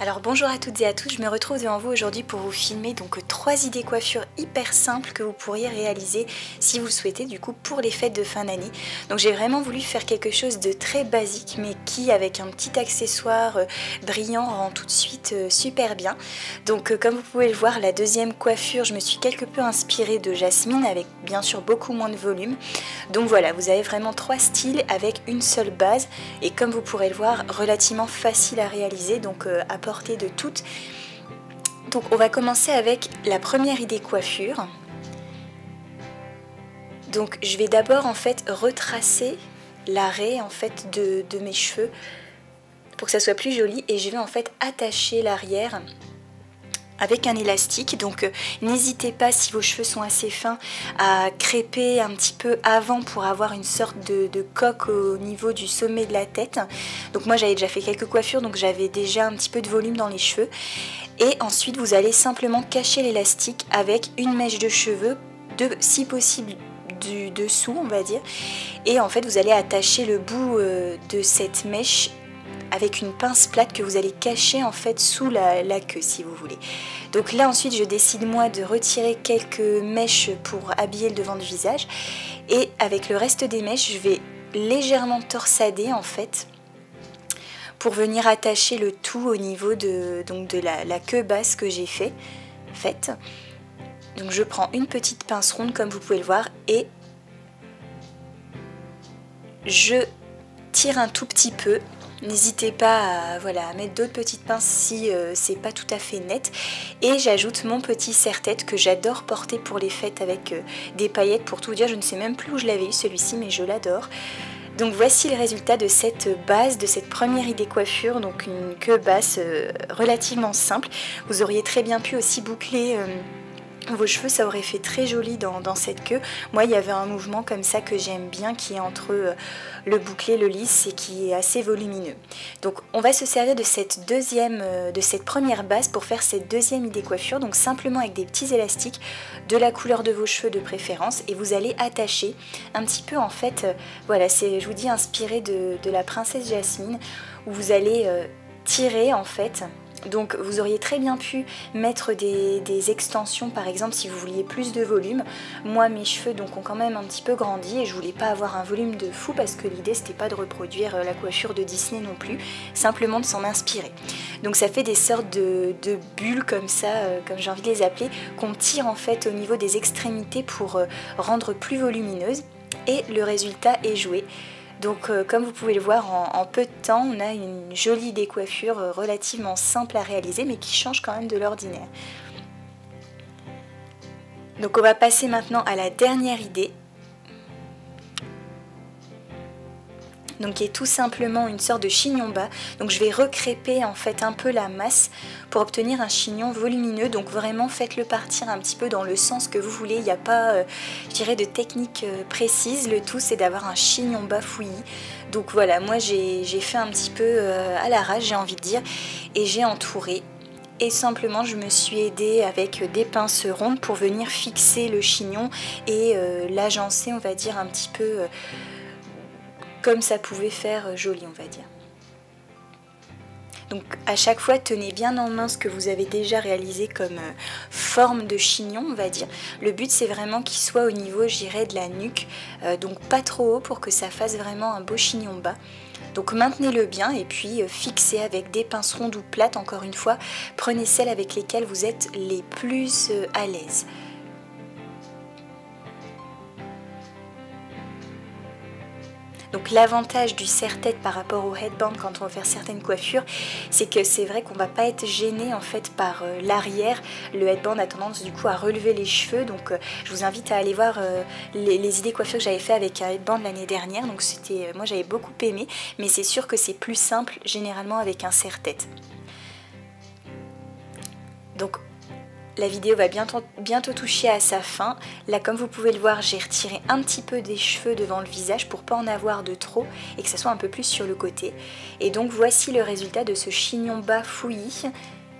Alors bonjour à toutes et à tous, je me retrouve devant vous aujourd'hui pour vous filmer donc 3 idées coiffure hyper simples que vous pourriez réaliser si vous le souhaitez du coup pour les fêtes de fin d'année. Donc j'ai vraiment voulu faire quelque chose de très basique mais qui avec un petit accessoire brillant rend tout de suite super bien. Donc comme vous pouvez le voir, la deuxième coiffure, je me suis quelque peu inspirée de Jasmine avec bien sûr beaucoup moins de volume. Donc voilà, vous avez vraiment 3 styles avec une seule base et comme vous pourrez le voir, relativement facile à réaliser, donc à portée de toutes. Donc on va commencer avec la première idée coiffure. Donc je vais d'abord en fait retracer l'arrêt en fait de mes cheveux pour que ça soit plus joli et je vais en fait attacher l'arrière avec un élastique. Donc n'hésitez pas, si vos cheveux sont assez fins, à crêper un petit peu avant pour avoir une sorte de coque au niveau du sommet de la tête. Donc moi j'avais déjà fait quelques coiffures, donc j'avais déjà un petit peu de volume dans les cheveux. Et ensuite vous allez simplement cacher l'élastique avec une mèche de cheveux, si possible du dessous on va dire. Et en fait vous allez attacher le bout de cette mèche avec une pince plate que vous allez cacher en fait sous la queue si vous voulez. Donc là ensuite je décide moi de retirer quelques mèches pour habiller le devant du visage et avec le reste des mèches je vais légèrement torsader en fait pour venir attacher le tout au niveau de la queue basse que j'ai faite. Donc je prends une petite pince ronde comme vous pouvez le voir et je tire un tout petit peu. N'hésitez pas à mettre d'autres petites pinces si c'est pas tout à fait net. Et j'ajoute mon petit serre-tête que j'adore porter pour les fêtes avec des paillettes. Pour tout dire, je ne sais même plus où je l'avais eu celui-ci, mais je l'adore. Donc voici le résultat de cette base, de cette première idée coiffure. Donc une queue basse relativement simple. Vous auriez très bien pu aussi boucler vos cheveux, ça aurait fait très joli dans cette queue. Moi, il y avait un mouvement comme ça que j'aime bien, qui est entre le bouclé, le lisse et qui est assez volumineux. Donc, on va se servir de cette première base pour faire cette deuxième idée coiffure. Donc, simplement avec des petits élastiques de la couleur de vos cheveux de préférence. Et vous allez attacher un petit peu, en fait, voilà, c'est, je vous dis, inspiré de la princesse Jasmine, où vous allez tirer, en fait. Donc vous auriez très bien pu mettre des extensions par exemple si vous vouliez plus de volume. Moi mes cheveux donc ont quand même un petit peu grandi et je voulais pas avoir un volume de fou parce que l'idée c'était pas de reproduire la coiffure de Disney non plus, simplement de s'en inspirer. Donc ça fait des sortes de bulles comme ça, comme j'ai envie de les appeler, qu'on tire en fait au niveau des extrémités pour rendre plus volumineuses et le résultat est joué. Donc comme vous pouvez le voir, en peu de temps, on a une jolie décoiffure relativement simple à réaliser, mais qui change quand même de l'ordinaire. Donc on va passer maintenant à la dernière idée. Donc qui est tout simplement une sorte de chignon bas. Donc je vais recréper en fait un peu la masse pour obtenir un chignon volumineux. Donc vraiment faites-le partir un petit peu dans le sens que vous voulez. Il n'y a pas, je dirais, de technique précise. Le tout c'est d'avoir un chignon bas fouillis. Donc voilà, moi j'ai fait un petit peu à l'arrache, j'ai envie de dire, et j'ai entouré. Et simplement je me suis aidée avec des pinces rondes pour venir fixer le chignon et l'agencer, on va dire, un petit peu comme ça pouvait faire joli, on va dire. Donc à chaque fois tenez bien en main ce que vous avez déjà réalisé comme forme de chignon, on va dire. Le but c'est vraiment qu'il soit au niveau, je dirais, de la nuque, donc pas trop haut pour que ça fasse vraiment un beau chignon bas. Donc maintenez-le bien et puis fixez avec des pinces rondes ou plates, encore une fois, prenez celles avec lesquelles vous êtes les plus à l'aise. Donc l'avantage du serre-tête par rapport au headband quand on va faire certaines coiffures, c'est que c'est vrai qu'on va pas être gêné en fait par l'arrière. Le headband a tendance du coup à relever les cheveux, donc je vous invite à aller voir les idées coiffures que j'avais fait avec un headband l'année dernière. Donc c'était, moi j'avais beaucoup aimé, mais c'est sûr que c'est plus simple généralement avec un serre-tête. Donc la vidéo va bientôt toucher à sa fin. Là, comme vous pouvez le voir, j'ai retiré un petit peu des cheveux devant le visage pour pas en avoir de trop et que ça soit un peu plus sur le côté. Et donc voici le résultat de ce chignon bas fouillis,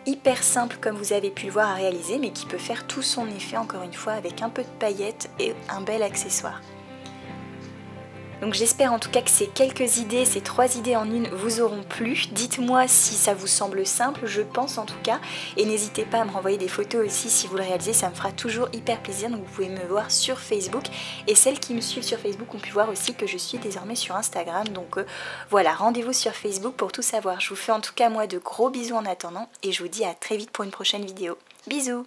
hyper simple comme vous avez pu le voir à réaliser, mais qui peut faire tout son effet encore une fois avec un peu de paillettes et un bel accessoire. Donc j'espère en tout cas que ces quelques idées, ces 3 idées en une vous auront plu. Dites-moi si ça vous semble simple, je pense en tout cas. Et n'hésitez pas à me renvoyer des photos aussi si vous le réalisez, ça me fera toujours hyper plaisir. Donc vous pouvez me voir sur Facebook. Et celles qui me suivent sur Facebook ont pu voir aussi que je suis désormais sur Instagram. Donc voilà, rendez-vous sur Facebook pour tout savoir. Je vous fais en tout cas moi de gros bisous en attendant. Et je vous dis à très vite pour une prochaine vidéo. Bisous!